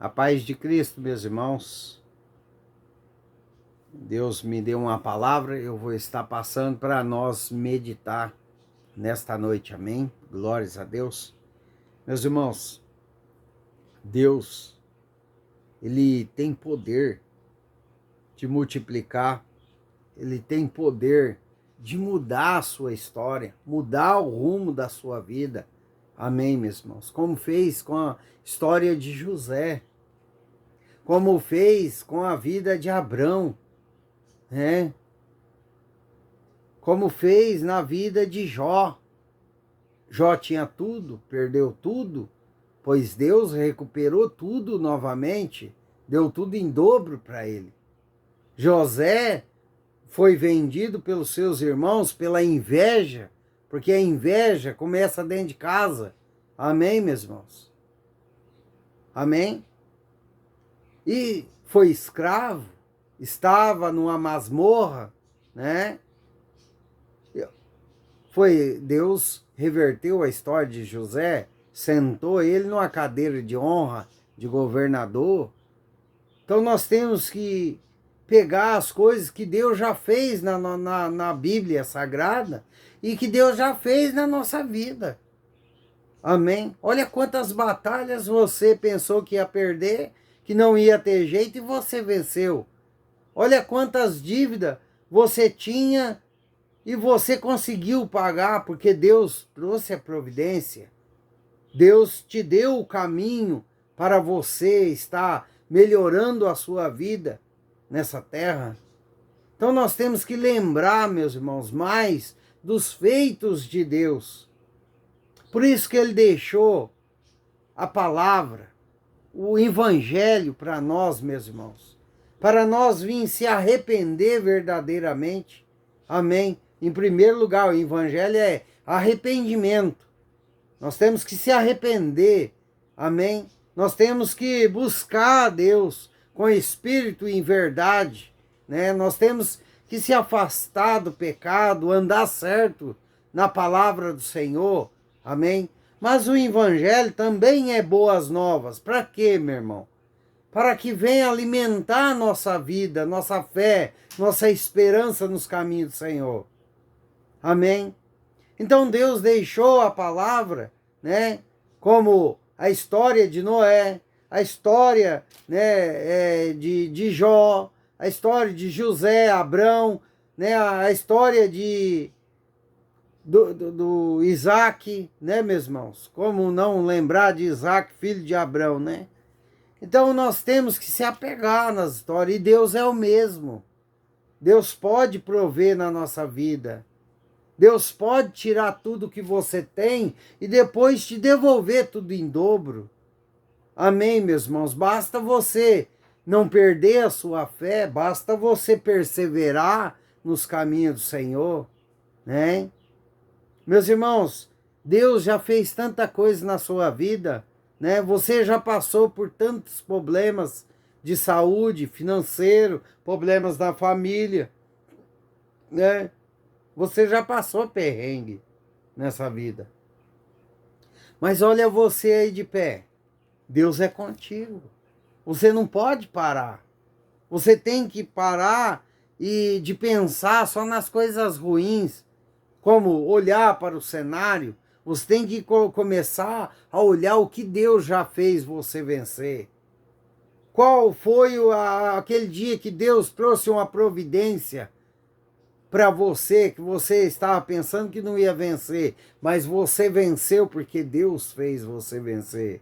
A paz de Cristo, meus irmãos. Deus me deu uma palavra, eu vou estar passando para nós meditar nesta noite, amém? Glórias a Deus. Meus irmãos, Deus, Ele tem poder de multiplicar, Ele tem poder de mudar a sua história, mudar o rumo da sua vida, amém, meus irmãos? Como fez com a história de José, como fez com a vida de Abrão, né? Como fez na vida de Jó. Jó tinha tudo, perdeu tudo, pois Deus recuperou tudo novamente, deu tudo em dobro para ele. José foi vendido pelos seus irmãos pela inveja, porque a inveja começa dentro de casa. Amém, meus irmãos? Amém? E foi escravo, estava numa masmorra, né? Deus reverteu a história de José, sentou ele numa cadeira de honra de governador. Então nós temos que pegar as coisas que Deus já fez na Bíblia Sagrada e que Deus já fez na nossa vida. Amém? Olha quantas batalhas você pensou que ia perder, que não ia ter jeito e você venceu. Olha quantas dívidas você tinha e você conseguiu pagar, porque Deus trouxe a providência. Deus te deu o caminho para você estar melhorando a sua vida nessa terra. Então nós temos que lembrar, meus irmãos, mais dos feitos de Deus. Por isso que Ele deixou a palavra, o evangelho para nós, meus irmãos. Para nós vir se arrepender verdadeiramente. Amém? Em primeiro lugar, o evangelho é arrependimento. Nós temos que se arrepender. Amém? Nós temos que buscar a Deus com espírito e em verdade, né? Nós temos que se afastar do pecado, andar certo na palavra do Senhor. Amém? Mas o evangelho também é boas novas. Para quê, meu irmão? Para que venha alimentar a nossa vida, nossa fé, nossa esperança nos caminhos do Senhor. Amém? Então Deus deixou a palavra, né? Como a história de Noé, a história, né, de Jó, a história de José, Abrão, né, a história do Isaac, né, meus irmãos? Como não lembrar de Isaac, filho de Abrão, né? Então nós temos que se apegar nas histórias, e Deus é o mesmo. Deus pode prover na nossa vida. Deus pode tirar tudo que você tem e depois te devolver tudo em dobro. Amém, meus irmãos? Basta você não perder a sua fé, basta você perseverar nos caminhos do Senhor, né? Meus irmãos, Deus já fez tanta coisa na sua vida, né? Você já passou por tantos problemas de saúde, financeiro, problemas na família, né? Você já passou perrengue nessa vida. Mas olha você aí de pé. Deus é contigo. Você não pode parar. Você tem que parar e de pensar só nas coisas ruins, como olhar para o cenário. Você tem que começar a olhar o que Deus já fez você vencer. Qual foi aquele dia que Deus trouxe uma providência para você, que você estava pensando que não ia vencer, mas você venceu porque Deus fez você vencer.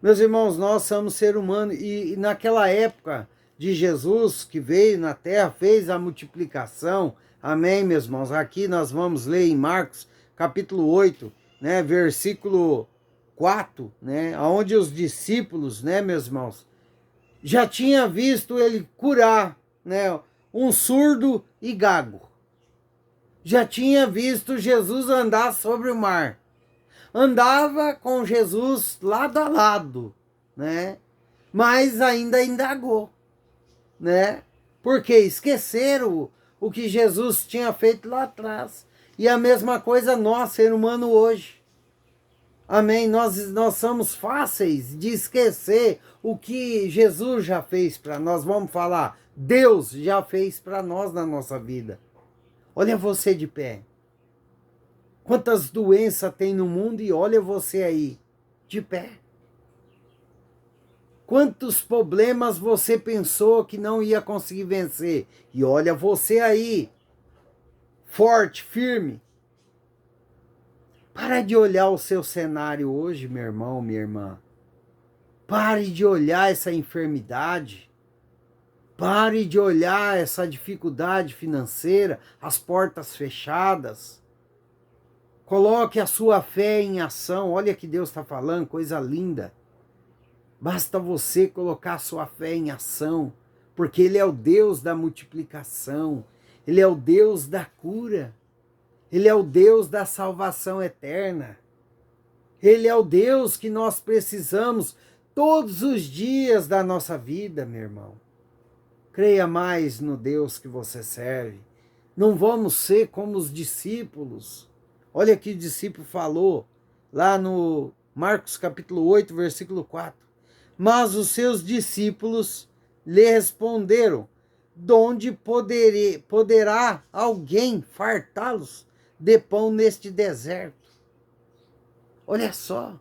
Meus irmãos, nós somos seres humanos e naquela época de Jesus que veio na terra, fez a multiplicação. Amém, meus irmãos? Aqui nós vamos ler em Marcos, capítulo 8, né, versículo 4, né, onde os discípulos, né, meus irmãos, já tinham visto ele curar, né, um surdo e gago. Já tinha visto Jesus andar sobre o mar. Andava com Jesus lado a lado, né? Mas ainda indagou, né? Porque esqueceram o que Jesus tinha feito lá atrás. E a mesma coisa nós, ser humano, hoje. Amém? Nós somos fáceis de esquecer o que Jesus já fez para nós. Vamos falar, Deus já fez para nós na nossa vida. Olha você de pé. Quantas doenças tem no mundo e olha você aí, de pé. Quantos problemas você pensou que não ia conseguir vencer? E olha você aí, forte, firme. Para de olhar o seu cenário hoje, meu irmão, minha irmã. Pare de olhar essa enfermidade. Pare de olhar essa dificuldade financeira, as portas fechadas. Coloque a sua fé em ação. Olha que Deus está falando, coisa linda. Basta você colocar a sua fé em ação, porque Ele é o Deus da multiplicação. Ele é o Deus da cura. Ele é o Deus da salvação eterna. Ele é o Deus que nós precisamos todos os dias da nossa vida, meu irmão. Creia mais no Deus que você serve. Não vamos ser como os discípulos. Olha que o discípulo falou lá no Marcos capítulo 8, versículo 4. Mas os seus discípulos lhe responderam: de onde poderá alguém fartá-los de pão neste deserto? Olha só.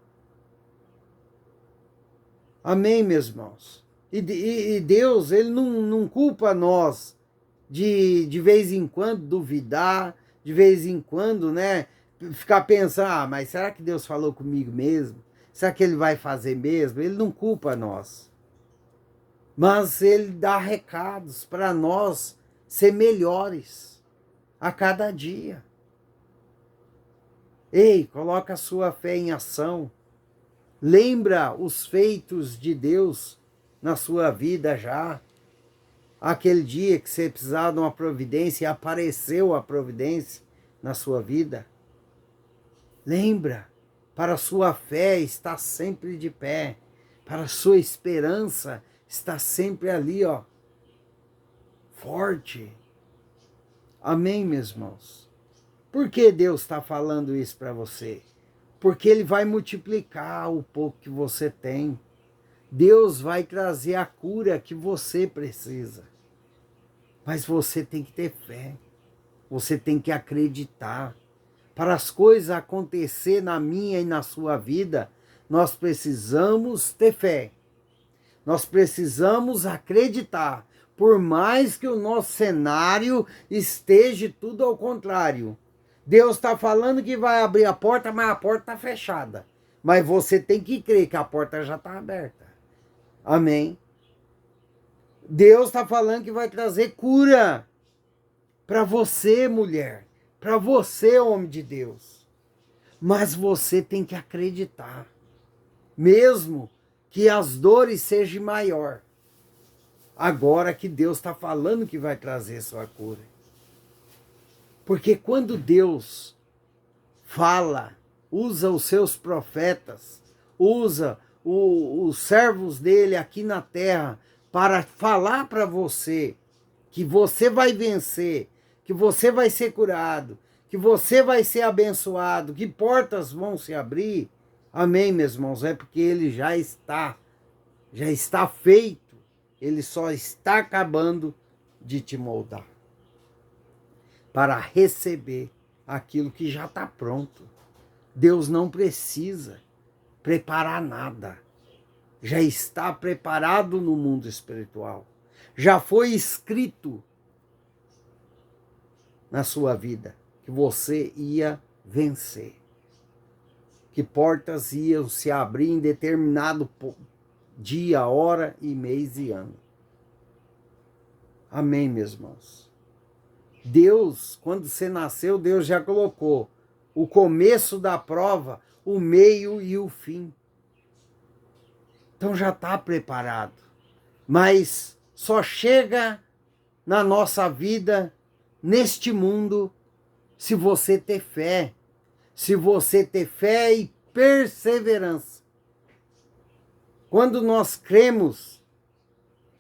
Amém, meus irmãos? E Deus, Ele não culpa nós de vez em quando duvidar, de vez em quando, né, ficar pensando, mas será que Deus falou comigo mesmo? Será que Ele vai fazer mesmo? Ele não culpa nós. Mas Ele dá recados para nós ser melhores a cada dia. Ei, coloca a sua fé em ação. Lembra os feitos de Deus na sua vida já. Aquele dia que você precisava de uma providência e apareceu a providência na sua vida. Lembra, para a sua fé estar sempre de pé, para a sua esperança estar sempre ali, ó, forte. Amém, meus irmãos? Por que Deus está falando isso para você? Porque Ele vai multiplicar o pouco que você tem. Deus vai trazer a cura que você precisa. Mas você tem que ter fé. Você tem que acreditar. Para as coisas acontecer na minha e na sua vida, nós precisamos ter fé. Nós precisamos acreditar. Por mais que o nosso cenário esteja tudo ao contrário. Deus está falando que vai abrir a porta, mas a porta está fechada. Mas você tem que crer que a porta já está aberta. Amém? Deus está falando que vai trazer cura para você, mulher. Para você, homem de Deus. Mas você tem que acreditar. Mesmo que as dores sejam maior. Agora que Deus está falando que vai trazer sua cura. Porque quando Deus fala, usa os seus profetas, usa os servos dele aqui na terra para falar para você que você vai vencer, que você vai ser curado, que você vai ser abençoado, que portas vão se abrir. Amém, meus irmãos? É porque ele já está feito. Ele só está acabando de te moldar para receber aquilo que já está pronto. Deus não precisa preparar nada. Já está preparado no mundo espiritual. Já foi escrito na sua vida que você ia vencer. Que portas iam se abrir em determinado dia, hora e mês e ano. Amém, meus irmãos? Deus, quando você nasceu, Deus já colocou o começo da prova, o meio e o fim. Então já está preparado. Mas só chega na nossa vida, neste mundo, se você ter fé. Se você ter fé e perseverança. Quando nós cremos,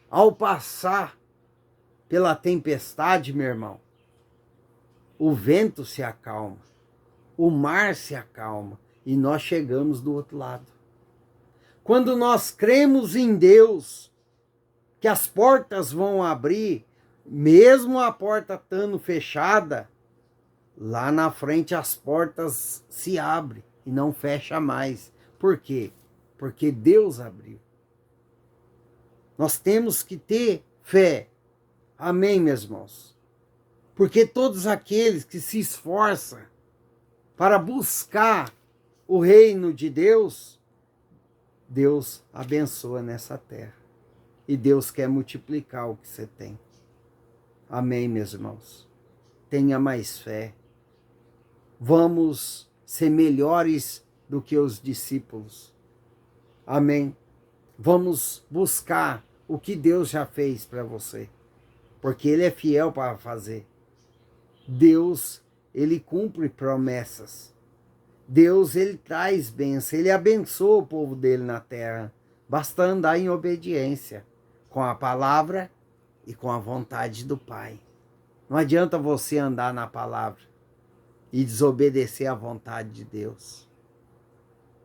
ao passar pela tempestade, meu irmão, o vento se acalma, o mar se acalma e nós chegamos do outro lado. Quando nós cremos em Deus, que as portas vão abrir, mesmo a porta estando fechada, lá na frente as portas se abrem e não fecha mais. Por quê? Porque Deus abriu. Nós temos que ter fé. Amém, meus irmãos? Porque todos aqueles que se esforçam para buscar o reino de Deus, Deus abençoa nessa terra. E Deus quer multiplicar o que você tem. Amém, meus irmãos? Tenha mais fé. Vamos ser melhores do que os discípulos. Amém? Vamos buscar o que Deus já fez para você. Porque Ele é fiel para fazer. Deus, Ele cumpre promessas. Deus, Ele traz bênção. Ele abençoa o povo dele na terra. Basta andar em obediência com a palavra e com a vontade do Pai. Não adianta você andar na palavra e desobedecer à vontade de Deus.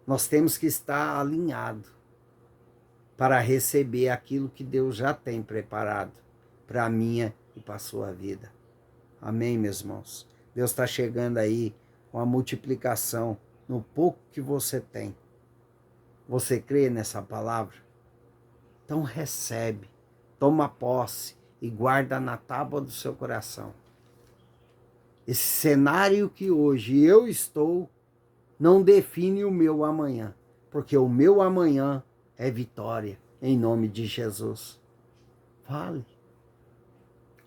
Nós temos que estar alinhados para receber aquilo que Deus já tem preparado para a minha e para a sua vida. Amém, meus irmãos? Deus está chegando aí com a multiplicação no pouco que você tem. Você crê nessa palavra? Então recebe, toma posse e guarda na tábua do seu coração. Esse cenário que hoje eu estou não define o meu amanhã, porque o meu amanhã é vitória, em nome de Jesus. Fale.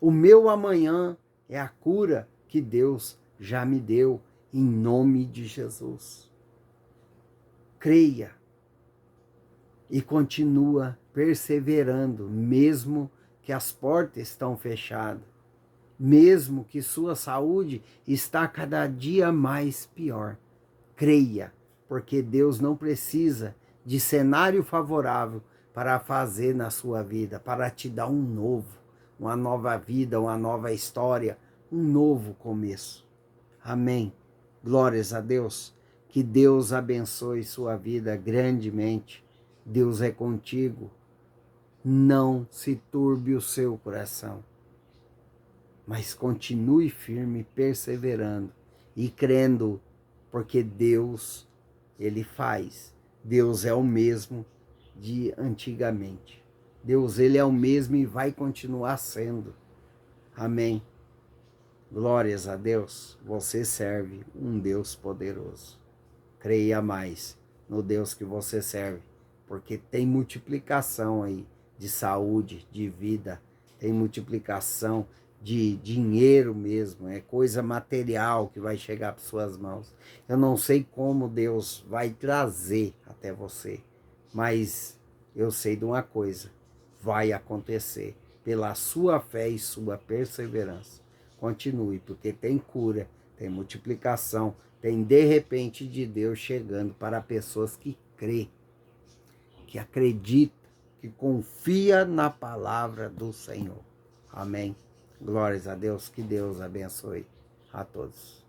O meu amanhã é a cura que Deus já me deu, em nome de Jesus. Creia e continua perseverando, mesmo que as portas estão fechadas, mesmo que sua saúde está cada dia mais pior. Creia, porque Deus não precisa de cenário favorável para fazer na sua vida, para te dar um novo, uma nova vida, uma nova história, um novo começo. Amém. Glórias a Deus. Que Deus abençoe sua vida grandemente. Deus é contigo. Não se turbe o seu coração, mas continue firme, perseverando e crendo, porque Deus, Ele faz. Deus é o mesmo de antigamente. Deus, Ele é o mesmo e vai continuar sendo. Amém. Glórias a Deus. Você serve um Deus poderoso. Creia mais no Deus que você serve, porque tem multiplicação aí de saúde, de vida, tem multiplicação de dinheiro mesmo, é coisa material que vai chegar para suas mãos. Eu não sei como Deus vai trazer até você, mas eu sei de uma coisa, vai acontecer pela sua fé e sua perseverança. Continue, porque tem cura, tem multiplicação, tem de repente de Deus chegando para pessoas que crê, que acredita, que confia na palavra do Senhor. Amém. Glórias a Deus, que Deus abençoe a todos.